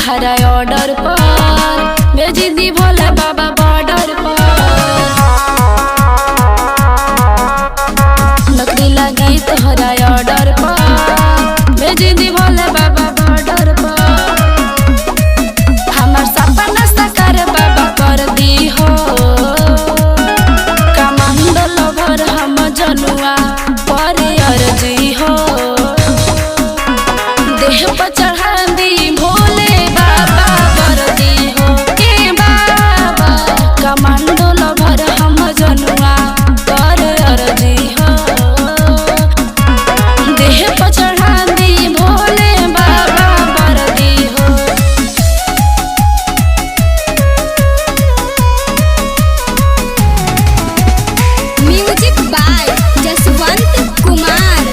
तहरा ऑर्डर पर भेजी दी भोले बाबा बॉर्डर पर। नौकरी लगी तोहरा ऑर्डर पर भेजी दी भोले बाबा बॉर्डर पर। हमार सपना साकार बाबा कर दी हो। कमांडो लवर हम जनुआ पर अर्जी हो। देह पर चढ़ा दी भोले बाबा कर दी हो। ए बाबा कमांडो लवर हम जनुआ पर अर्जी हो। देह पर चढ़ा दी भोले बाबा कर दी हो। Music by Jaswant Kumar.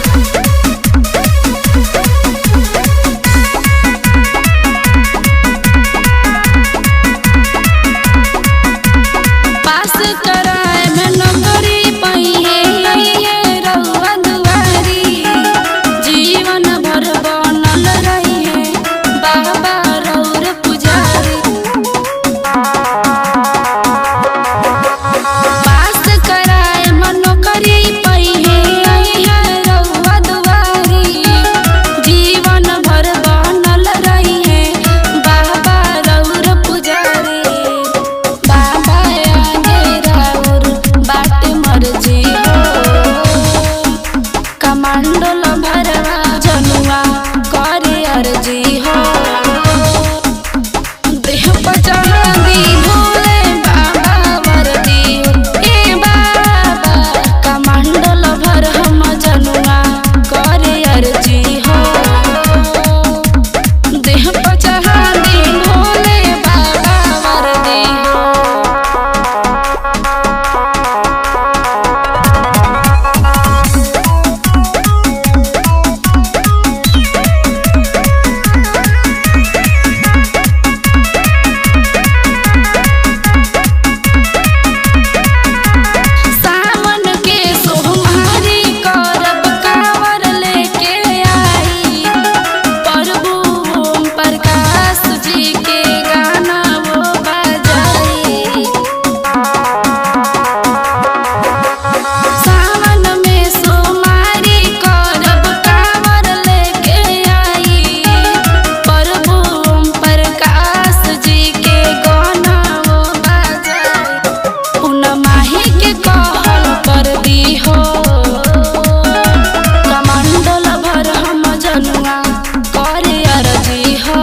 पास कराए में नौकरी पहिए रउआ दुआरी। जीवन भर बनल रही है बाबा रउर पुजारी। पास कराए में नौकरी पहिए रउआ दुआरी। जीवन भर बनल रही है बाबा रउर पुजारी। बाबा आगे राउर बाट मर्जी हो। कमांडो लभरवा जनुआ करे अर्जी हो। देह पर चढ़ा दी भोले बाबा वर्दी हो। ए बाबा कमांडो लभर हम जनुआ करे अर्जी हो। देह पर चढ़ा दी भोले बाबा वर्दी हो। सावन के सोमवारी करब कांवर लेके आई। प्रभु ओम प्रकाश जी के गाना वो बजाई। सावन में सोमवारी करब कांवर लेके आई। प्रभु ओम प्रकाश जी के गाना वो बजाई। पूनमाही के कहल पर दी हो। कमांडो लवर हम जनुआ करे अर्जी हो।